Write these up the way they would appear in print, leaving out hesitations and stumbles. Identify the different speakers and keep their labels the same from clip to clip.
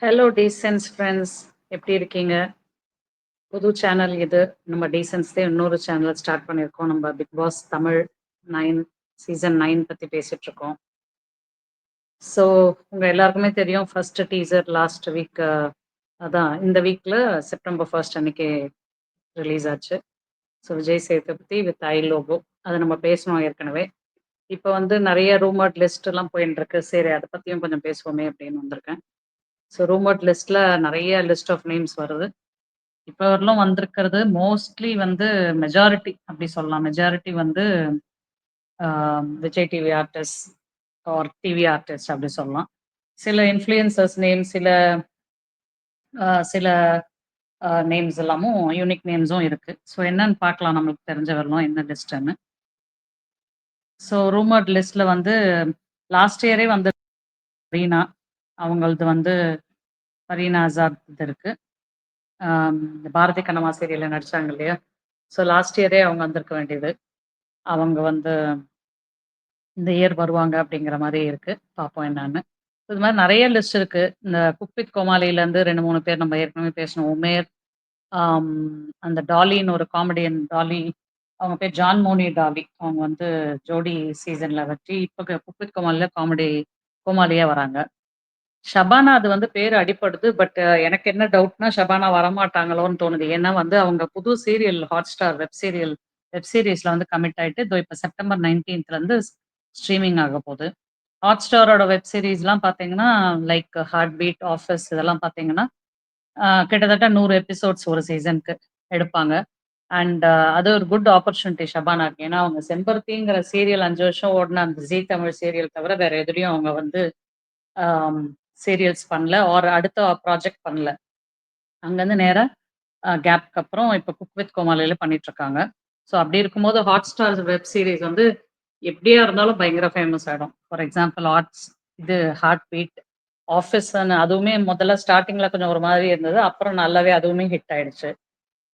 Speaker 1: Hello டீசென்ஸ் friends, எப்படி இருக்கீங்க? புது சேனல் இது. நம்ம டீசென்ஸ்லயே இன்னொரு சேனல் ஸ்டார்ட் பண்ணியிருக்கோம். நம்ம பிக் பாஸ் தமிழ் 9 சீசன் 9 பத்தி பேசிட்டு இருக்கோம். ஸோ உங்க எல்லாருக்குமே தெரியும் ஃபர்ஸ்ட் டீசர் லாஸ்ட் வீக் அதான் இந்த வீக்ல செப்டம்பர் 1 அன்னைக்கு ரிலீஸ் ஆச்சு. So Vijay Sethupathi with I logo அதை நம்ம பேசணும் ஏற்கனவே. இப்போ வந்து நிறைய ரூமர்ட் லிஸ்ட் எல்லாம் போயிட்டு இருக்கு. சரி அதை பத்தியும் கொஞ்சம் பேசுவோமே அப்படின்னு வந்திருக்கேன். ஸோ ரூமர்ட் லிஸ்ட்ல நிறைய லிஸ்ட் ஆஃப் நேம்ஸ் வருது. இப்ப வரலும் வந்திருக்கிறது மோஸ்ட்லி வந்து மெஜாரிட்டி அப்படி சொல்லலாம். மெஜாரிட்டி வந்து Vijay TV artist or TV artist அப்படி சொல்லலாம். சில இன்ஃப்ளூயன்சர்ஸ் நேம், சில நேம்ஸ் எல்லாமும் யூனிக் நேம்ஸும் இருக்கு. ஸோ என்னன்னு பார்க்கலாம் நம்மளுக்கு தெரிஞ்ச வரலாம் என்ன லிஸ்ட்ன்னு. ஸோ ரூமர்ட் லிஸ்ட்ல வந்து லாஸ்ட் இயரே வந்து ரீனா அவங்களது வந்து ரீனா ஆசாத் இருக்கு. இந்த பாரதி கண்ணம்மா சீரியல்ல நடிச்சாங்க இல்லையா? ஸோ லாஸ்ட் இயரே அவங்க வந்திருக்க வேண்டியது. அவங்க வந்து இந்த இயர் வருவாங்க அப்படிங்கிற மாரி இருக்கு. பார்ப்போம் என்னன்னு. இது மாரி நெறைய லிஸ்ட் இருக்கு. இந்த குக் வித் கோமாளிலேருந்து 2, 3 பேர் நம்ம ஏற்கனவே பேசினோம். உமேர், ஆம் அந்த டாலின்னு ஒரு காமெடியன் டாலி, அவங்க பேர் ஜான்மோனி டாலி. அவங்க வந்து ஜோடி சீசன்ல வச்சு இப்ப குக் வித் கோமாளில கோமாளியா வராங்க. ஷபானா அது வந்து பேரு அடிபடுது. பட் எனக்கு என்ன டவுட்னா, ஷபானா வரமாட்டாங்களோன்னு தோணுது. ஏன்னா வந்து அவங்க புது சீரியல் ஹாட்ஸ்டார் வெப் சீரிஸ்ல வந்து கமிட் ஆயிட்டு, இதோ இப்ப செப்டம்பர் 19த்லருந்து ஸ்ட்ரீமிங் ஆக போது. ஹாட்ஸ்டாரோட வெப் சீரிஸ்லாம் பார்த்தீங்கன்னா, லைக் ஹார்ட் பீட், ஆஃபீஸ் இதெல்லாம் பார்த்தீங்கன்னா, கிட்டத்தட்ட 100 எபிசோட்ஸ் ஒரு சீசனுக்கு எடுப்பாங்க. அண்ட் அது ஒரு குட் ஆப்பர்ச்சுனிட்டி ஷபானாக்கு. ஏன்னா, அவங்க செம்பருத்திங்கிற சீரியல் 5 வருஷம் ஓடுன அந்த ஜீ தமிழ் சீரியல் தவிர வேற எதுலயும் அவங்க வந்து ஆம், சீரியல்ஸ் பண்ணல. ஆர் அடுத்த ப்ராஜெக்ட் பண்ணல. அங்கருந்து நேரா கேப்க்கு அப்புறம் இப்ப குக் வித் கோமாளில பண்ணிட்டுருக்காங்க. ஸோ அப்படி இருக்கும்போது ஹாட்ஸ்டார் வெப் சீரிஸ் வந்து எப்படியா இருந்தாலும் பயங்கர ஃபேமஸ் ஆயிடும். ஃபார் எக்ஸாம்பிள் ஹார்ட் பீட், ஆஃபீஸ்ன்னு அதுவுமே முதல்ல ஸ்டார்ட்டிங்ல கொஞ்சம் ஒரு மாதிரி இருந்தது. அப்புறம் நல்லாவே அதுவுமே ஹிட் ஆயிடுச்சு.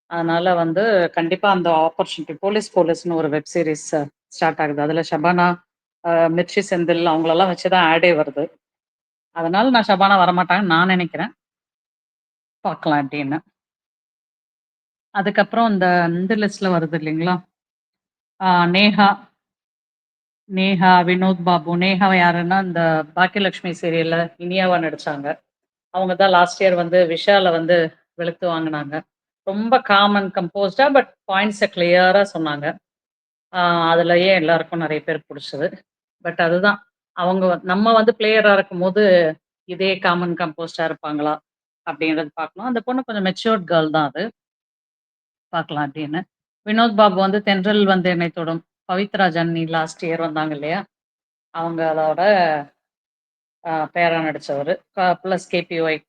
Speaker 1: அதனால வந்து கண்டிப்பா அந்த ஆப்பர்ச்சுனிட்டி போலீஸ்ன்னு ஒரு வெப் சீரிஸ் ஸ்டார்ட் ஆகுது. அதுல ஷபானா, மிர்ச்சி செந்தில் அவங்களெல்லாம் வச்சு தான் ஆடே வருது. அதனால நான் ஷபானா வரமாட்டாங்கன்னு நான் நெனைக்கிறேன். பார்க்கலாம் எப்படின்னு. அதுக்கப்புறம் இந்த லிஸ்ட்ல வருது இல்லைங்களா? நேஹா, வினோத் பாபு. நேஹா யாருன்னா, இந்த பாக்கியலட்சுமி சீரியல்ல இனியாவா நடிச்சாங்க. அவங்க தான் லாஸ்ட் இயர் வந்து விஷால வந்து வெளுத்து வாங்குனாங்க. ரொம்ப காம் அண்ட் கம்போஸ்டா பட் பாயிண்ட்ஸ கிளியரா சொன்னாங்க. ஆ அதுலயே எல்லாருக்கும் நெறைய பேருக்கு புடிச்சது. பட் அதுதான் நம்ம வந்து பிளேயரா இருக்கும்போது, இதே காம் அண்ட் கம்போஸ்டா இருப்பாங்களா? அப்படின்றது பார்க்கணும். அந்த பொண்ணு கொஞ்சம் மெச்சூர்ட் கேர்ள் தான் அது. பார்க்கலாம் அப்படின்னு. வினோத் பாபு வந்து தென்றல் வந்து என்னை தொடும், பவித்ரா ஜனனி லாஸ்ட் இயர் வந்தாங்க இல்லையா? அவங்களோட பேரா நடிச்சவரு. Plus KPY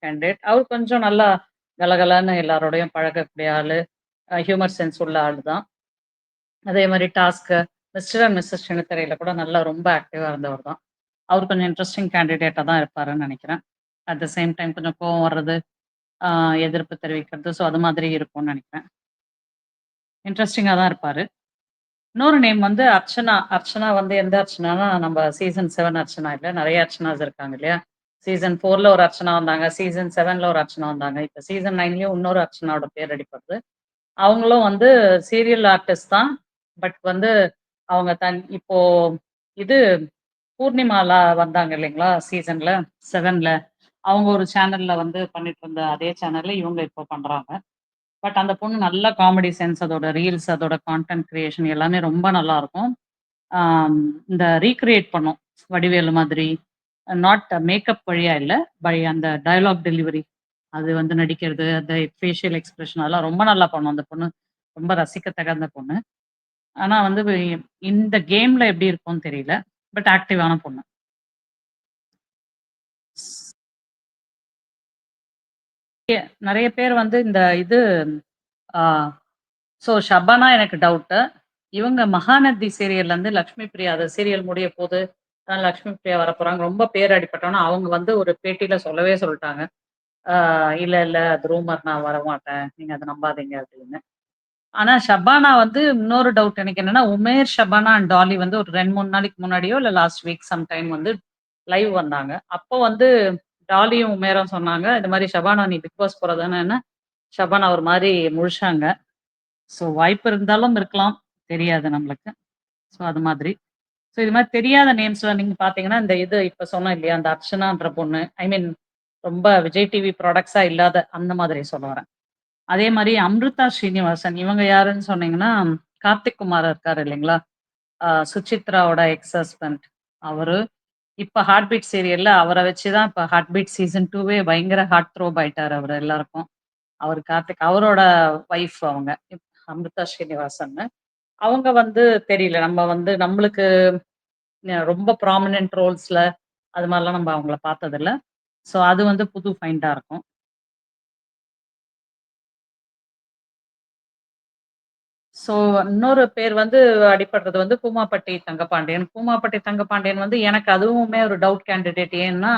Speaker 1: candidate. அவரு கொஞ்சம் நல்லா கலகலன்னு எல்லாரோடையும் பழகக்கூடிய ஆளு. ஹியூமர் சென்ஸ் உள்ள ஆளு தான். அதே மாரி மிஸ்டர் அண்ட் மிஸ்ஸஸ் சின்னத்திரையில கூட நல்லா ரொம்ப ஆக்டிவா இருந்தவர் தான். அவரு கொஞ்சம் இன்ட்ரஸ்டிங் கேண்டிடேட்டா தான் இருப்பாருன்னு நெனைக்கிறேன். அட் த சேம் டைம் கொஞ்சம் கோவம் வர்றது, ஆ எதிர்ப்பு தெரிவிக்கிறது. ஸோ அது மாதிரி இருக்கும்னு நெனைக்கிறேன். இன்ட்ரஸ்டிங்கா தான் இருப்பாரு. இன்னொரு நேம் வந்து அர்ச்சனா. அர்ச்சனா வந்து எந்த அர்ச்சனான்னா, நம்ம சீசன் 7 அர்ச்சனா இல்ல. நெறைய அர்ச்சனாஸ் இருக்காங்க இல்லையா? சீசன் 4ல ஒரு அர்ச்சனா வந்தாங்க. சீசன் 7ல ஒரு அர்ச்சனா வந்தாங்க. இப்ப சீசன் 9லயும் இன்னொரு அர்ச்சனாவோட பேர் அடிபடுது. அவங்களும் வந்து சீரியல் ஆர்டிஸ்ட் தான். பட் வந்து அவங்க இப்போ இது பூர்ணிமாலா வந்தாங்க இல்லைங்களா? சீசன்ல 7ல. அவங்க ஒரு சேனல்ல வந்து பண்ணிட்டு இருந்த அதே சேனல்ல இவங்க இப்போ பண்றாங்க. பட் அந்த பொண்ணு நல்ல காமெடி சென்ஸ், அதோட ரீல்ஸ், அதோட கான்டென்ட் கிரியேஷன் எல்லாமே ரொம்ப நல்லாருக்கும். ஆம் இந்த ரீகிரியேட் பண்ணும். வடிவேலு மாதிரி. நாட் மேக்கப் வழியா இல்ல. அந்த டயலாக் டெலிவரி. அது வந்து நடிக்கிறது, அந்த ஃபேஷியல் எக்ஸ்பிரஷன் அதெல்லாம் ரொம்ப நல்லா பண்ணும் அந்த பொண்ணு. ரொம்ப ரசிக்கத்தகுந்த பொண்ணு. ஆனா வந்து இந்த கேம்ல எப்படி இருக்கும்னு தெரியல. பட் ஆக்டிவான பொண்ணு. நெறைய பேர் வந்து இந்த இது ஆ ஸோ ஷபானா எனக்கு டவுட்டு. இவங்க மகாநதி சீரியல்லேருந்து லக்ஷ்மி பிரியா அது சீரியல் முடியப்போது. லக்ஷ்மி பிரியா வரப்போறாங்க. ரொம்ப பேர் அடிபட்டோன, அவங்க வந்து ஒரு பேட்டியில சொல்லவே சொல்ட்டாங்க. ஆ இல்ல, இல்ல அது ரூமர் நான் வரமாட்டேன். நீங்க அத நம்பாதீங்க அப்படின்னு. ஆனா ஷபானா வந்து இன்னொரு டவுட் எனக்கு என்னன்னா, உமேர், ஷபானா அண்ட் டாலி வந்து ஒரு 2, 3 நாளைக்கு முன்னாடியோ இல்ல லாஸ்ட் வீக் சம் டைம் வந்து லைவ் வந்தாங்க. அப்போ வந்து டாலியும், உமேரும் சொன்னாங்க. இந்த மாரி "ஷபானா நீ பிக் பாஸ் போறதானன்னு" ஷபானா ஒரு மாரி முழிச்சாங்க. ஸோ வாய்ப்பு இருந்தாலும் இருக்கலாம். தெரியாது நம்மளுக்கு. ஸோ அது மாதிரி. ஸோ இது மாரி தெரியாத நேம்ஸ்லாம் நீங்க பார்த்தீங்கன்னா, இந்த இது இப்ப சொன்னேன் இல்லையா? அந்த அர்ச்சனான்ற பொண்ணு. ஐ மீன் ரொம்ப விஜய் டிவி ப்ராடக்ட்ஸா இல்லாத அந்த மாதிரி சொல்ல வரேன். அதே மாரி அம்ருதா ஸ்ரீனிவாசன் இவங்க யாருன்னு சொன்னீங்கன்னா, கார்த்திக் குமார் இருக்காரு இல்லைங்களா? சுசித்ராவோட எக்ஸ் ஹஸ்பண்ட் அவரு. இப்ப ஹார்ட் பீட் சீரியல்ல அவர வச்சு தான் இப்ப ஹார்ட் பீட் சீசன் 2வே பயங்கர ஹார்ட் த்ரோப் ஆயிட்டாரு அவரு எல்லாருக்கும். அவரு கார்த்திக் அவரோட வைஃப் அவங்க. அம்ருதா ஸ்ரீனிவாசன்னு. அவங்க வந்து தெரியல. நம்ம வந்து நம்மளுக்கு ரொம்ப ப்ராமினன்ட் ரோல்ஸ்ல அது மாரிலாம் நம்ம அவங்கள பார்த்ததில்ல. ஸோ அது வந்து புது ஃபைண்டா இருக்கும். ஸோ இன்னொரு பேர் வந்து அடிபடுறது வந்து பூமாப்பட்டி தங்கபாண்டியன். பூமாப்பட்டி தங்கபாண்டியன் வந்து எனக்கு அதுவுமே ஒரு டவுட் கேண்டிடேட். ஏன்னா,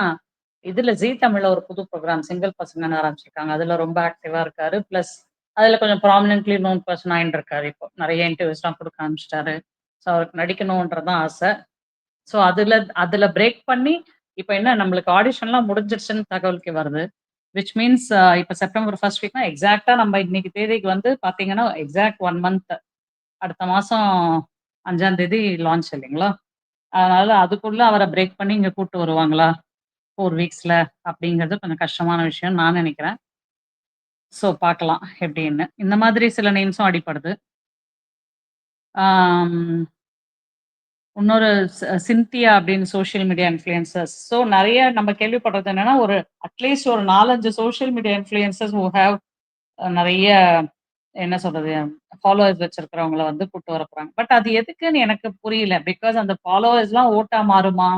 Speaker 1: இதுல ஜீ தமிழ்ல ஒரு புது ப்ரோகிராம் சிங்கிள் பசங்கன்னு ஆரம்பிச்சிருக்காங்க. அதுல ரொம்ப ஆக்டிவா இருக்காரு. பிளஸ் அதுல கொஞ்சம் ப்ராமினன்ட்லி நோன் பெர்சன் ஆயின்றுக்காரு இப்போ. நெறைய இன்டர்வியூஸ்லாம் குடுக்க ஆரம்பிச்சுட்டாரு. ஸோ அவருக்கு நடிக்கணுன்றது தான் ஆச. ஸோ அதுல அதுல பிரேக் பண்ணி, இப்ப என்ன நம்மளுக்கு ஆடிஷன்லாம் முடிஞ்சிருச்சுன்னு தகவலுக்கு வருது. விச் மீன்ஸ் இப்ப செப்டம்பர் 1 வீக்னா எக்ஸாக்ட்டா நம்ம இன்னைக்கு தேதிக்கு வந்து பார்த்தீங்கன்னா, எக்ஸாக்ட் 1 மந்த் அடுத்த மாசம் 5ஆம் தேதி லான்ச் இல்லைங்களா? அதனால அதுக்குள்ள அவர பிரேக் பண்ணி இங்க கூட்டு வருவாங்களா? 4 வீக்ஸ்ல அப்படிங்கிறது கொஞ்சம் கஷ்டமான விஷயம்னு நான் நெனைக்கிறேன். ஸோ பார்க்கலாம் எப்படின்னு. இந்த மாதிரி சில நேம்ஸும் அடிபடுது. ஆம். இன்னொரு சின்தியா அப்படின்னு சோசியல் மீடியா இன்ஃப்ளூயன்சர்ஸ். ஸோ நெறைய நம்ம கேள்விப்படுறது என்னன்னா, ஒரு அட்லீஸ்ட் ஒரு 4, 5 social media influencers who have நெறைய என்ன சொல்றது? ஃபாலோவர்ஸ் வச்சிருக்கிறவங்கள வந்து கூட்டு வர போறாங்க. பட் அது எதுக்குன்னு எனக்கு புரியல. பிகாஸ் அந்த ஃபாலோவர்ஸ்லாம் ஓட்டா மாறுமா?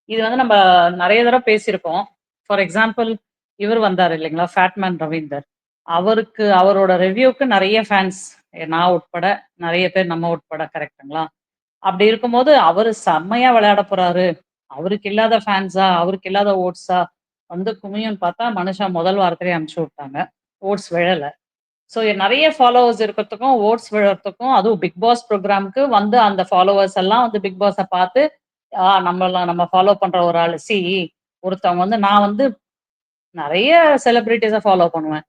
Speaker 1: இது வந்து நம்ம நெறைய தடவ பேசியிருக்கோம். ஃபார் எக்ஸாம்பிள் இவர் வந்தாரு இல்லைங்களா? ஃபேட்மேன் ரவீந்தர். அவருக்கு அவரோட ரிவ்யூக்கு நெறைய ஃபேன்ஸ் நான் உட்பட, நெறைய பேர் நம்ம உட்பட கரெக்ட்டுங்களா? அப்படி இருக்கும்போது, அவரு செம்மையா விளையாட போறாரு. அவருக்கு இல்லாத ஃபேன்ஸா, அவருக்கு இல்லாத ஓட்ஸா வந்து குமியும்ன்னு பார்த்தா, மனுஷன் முதல் வாரத்திலேயே அனுப்பிச்சு விட்டாங்க. ஓட்ஸ் விழல. ஸோ நெறைய ஃபாலோவர்ஸ் இருக்கிறதுக்கும், ஓட்ஸ் விழறதுக்கும், அதுவும் பிக் பாஸ் புரோகிராம்க்கு வந்து அந்த ஃபாலோவர்ஸ் எல்லாம் வந்து பிக் பாஸ பார்த்து, நம்ம ஃபாலோ பண்ற ஒரு ஆளு. ஒருத்தவங்க வந்து நான் வந்து நெறைய செலிபிரிட்டீஸ ஃபாலோ பண்ணுவேன்.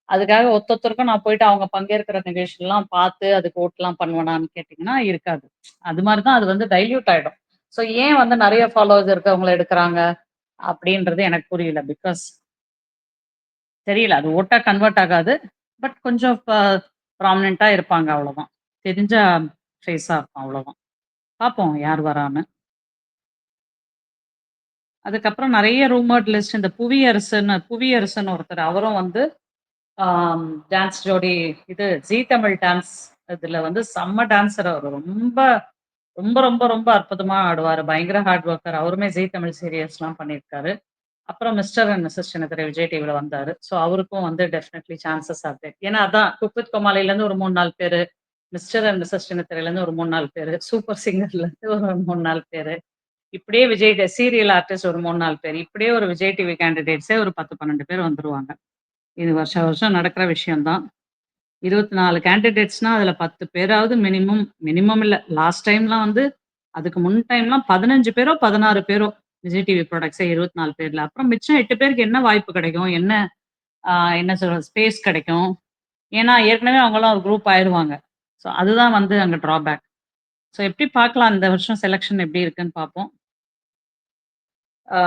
Speaker 1: அதுக்காக ஒருத்தருக்கும் நான் போயிட்டு அவங்க பங்கேற்கிற நிகழ்ச்சிலாம் பார்த்து, அதுக்கு ஓட்லாம் பண்ணுவேனான்னு கேட்டீங்கன்னா, இருக்காது. அது மாரி தான் அது வந்து டைல்யூட் ஆயிடும். ஸோ ஏன் வந்து நெறைய ஃபாலோவர்ஸ் இருக்கவங்கள எடுக்குறாங்க? அப்படின்றது எனக்கு புரியல. பிகாஸ் தெரியல. அது ஓட்டா கன்வெர்ட் ஆகாது. பட் கொஞ்சம் ப்ராமினன்ட்டா இருப்பாங்க அவ்வளோதான். தெரிஞ்ச ஃபேஸா இருக்கும் அவ்வளோதான். பார்ப்போம் யார் வரான்னு. அதுக்கப்புறம் நெறைய ரூமர்ட் லிஸ்ட் இந்த புவியரசன் ஒருத்தர் அவரும் வந்து ஆம் டான்ஸ் ஜோடி இது ஜீ தமிழ் டான்ஸ் இதுல வந்து செம்ம டான்ஸர் அவரு. ரொம்ப, ரொம்ப, ரொம்ப, ரொம்ப அற்புதமா ஆடுவாரு. பயங்கர ஹார்ட் ஒர்க்கர். அவருமே ஜீ தமிழ் சீரியல்ஸ்லாம் பண்ணியிருக்காரு. அப்புறம் மிஸ்டர் அண்ட் மிசஸ் சின்னத்திரை விஜய் டிவில வந்தாரு. ஸோ அவருக்கும் வந்து டெஃபினெட்லி சான்சஸ் ஆர் தேர். ஏன்னா அதான் குக் வித் கோமாளிலேருந்து ஒரு 3, 4 பேரு, மிஸ்டர் அண்ட் மிசஸ் சின்னத்திரையிலேருந்து ஒரு 3, 4 பேரு, சூப்பர் சிங்கர்லேருந்து ஒரு 3, 4 பேரு. இப்படியே விஜய் சீரியல் ஆர்டிஸ்ட் ஒரு 3, 4 பேரு. இப்படியே ஒரு விஜய் டிவி கேண்டிடேட்ஸே ஒரு 10, 12 பேர் வந்துருவாங்க. இது வருஷம் வருஷம் நடக்கிற விஷயம் தான். 24 கேண்டிடேட்ஸ்னா அதுல 10 பேராவது மினிமம் இல்ல. லாஸ்ட் டைம்லாம் வந்து அதுக்கு முன் டைம்லாம் 15 பேரோ, 16 பேரோ விஜய் டிவி ப்ராடக்ட்ஸே 24 பேர்ல. அப்புறம் மிச்சம் 8 பேருக்கு என்ன வாய்ப்பு கிடைக்கும்? என்ன ஆ என்ன சொல்றது? ஸ்பேஸ் கிடைக்கும்? ஏன்னா ஏற்கனவே அவங்கலாம் ஒரு குரூப் ஆயிருவாங்க. ஸோ அதுதான் வந்து அங்க ட்ராபேக். ஸோ எப்படி பார்க்கலாம் இந்த வருஷம் செலக்ஷன் எப்படி இருக்குன்னு பார்ப்போம். ஆ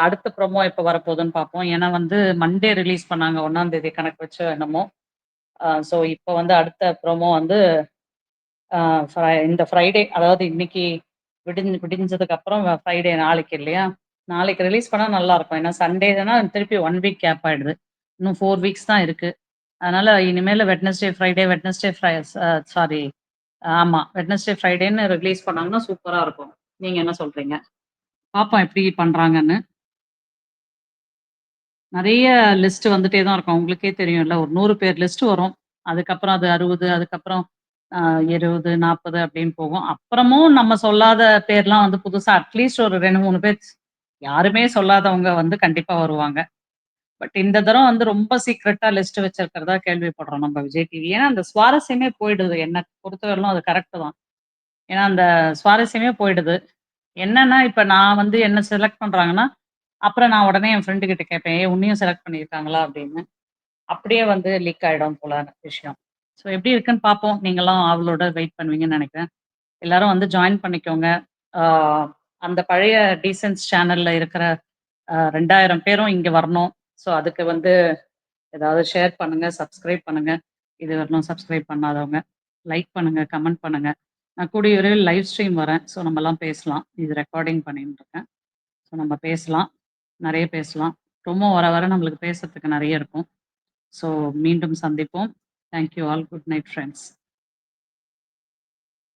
Speaker 1: அடுத்த ப்ரோமோ எப்ப வரப்போகுதுன்னு பார்ப்போம். ஏன்னா வந்து மண்டே ரிலீஸ் பண்ணாங்க 1ஆம் தேதி கணக்கு வச்சோ என்னமோ. ஸோ இப்ப வந்து அடுத்த ப்ரோமோ வந்து அ இந்த ஃப்ரைடே அதாவது இன்னைக்கு விடிஞ்சதுக்கு அப்புறம் ஃப்ரைடே நாளைக்கு இல்லையா? நாளைக்கு ரிலீஸ் பண்ணா நல்லாருக்கும். ஏன்னா சண்டேனா திருப்பி 1 வீக் கேப் ஆயிடுது. இன்னும் 4 வீக்ஸ் தான் இருக்கு. அதனால இனிமேலு வெட்னஸ்டே சாரி ஆமா. வெட்னஸ்டே, ஃப்ரைடேன்னு ரிலீஸ் பண்ணாங்கன்னா சூப்பரா இருக்கும். நீங்க என்ன சொல்றீங்க? பாப்போம் எப்படி பண்றாங்கன்னு. நெறைய லிஸ்ட் வந்துட்டே தான் இருக்கும். உங்களுக்கே தெரியும்ல. ஒரு 100 பேர் லிஸ்ட் வரும். அதுக்கப்புறம் அது 60 அதுக்கப்புறம் 20, 40 அப்படின்னு போகும். அப்புறமும் நம்ம சொல்லாத பேர்லாம் வந்து புதுசா அட்லீஸ்ட் ஒரு 2, 3 பேர் யாருமே சொல்லாதவங்க வந்து கண்டிப்பா வருவாங்க. பட் இந்த தடவ வந்து ரொம்ப சீக்ரெட்டா லிஸ்ட் வச்சிருக்கிறதா கேள்விப்படுறோம் நம்ம விஜய் டிவி. ஏன்னா, அந்த சுவாரஸ்யமே போயிடுது. என்ன பொறுத்தவரையிலும் அது கரெக்ட் தான். ஏன்னா, அந்த சுவாரஸ்யமே போயிடுது. என்னன்னா, இப்ப நான் வந்து என்ன செலக்ட் பண்றாங்கன்னா, அப்புறம் நான் உடனே என் ஃப்ரெண்டு கிட்ட கேட்பேன், "ஏய் உன்னையும் செலக்ட் பண்ணியிருக்காங்களா?" அப்படின்னு. அப்படியே வந்து லீக் ஆயிடும் போல விஷயம். ஸோ எப்படி இருக்குன்னு பார்ப்போம். நீங்கலாம் ஆவலோட வெயிட் பண்ணுவீங்கன்னு நெனைக்கிறேன். எல்லாரும் வந்து ஜாயின் பண்ணிக்கோங்க. ஆ அந்த பழைய டீசன்ஸ் சேனல்ல இருக்கிற 2000 பேரும் இங்க வரணும். ஸோ அதுக்கு வந்து ஏதாவது ஷேர் பண்ணுங்க, சப்ஸ்கிரைப் பண்ணுங்க. இதுவரையிலும் சப்ஸ்கிரைப் பண்ணாதவங்க. லைக் பண்ணுங்க, கமெண்ட் பண்ணுங்க. நான் கூடிய விரைவில் லைவ் ஸ்ட்ரீம் வரேன். ஸோ நம்மலாம் பேசலாம். இது ரெக்கார்டிங் பண்ணிட்டு இருக்கேன். ஸோ நம்ம பேசலாம். நெறைய பேசலாம். ரொம்ப வர வர நம்மளுக்கு பேசுறதுக்கு நெறைய இருக்கும். ஸோ மீண்டும் சந்திப்போம். Thank you all. Good night friends.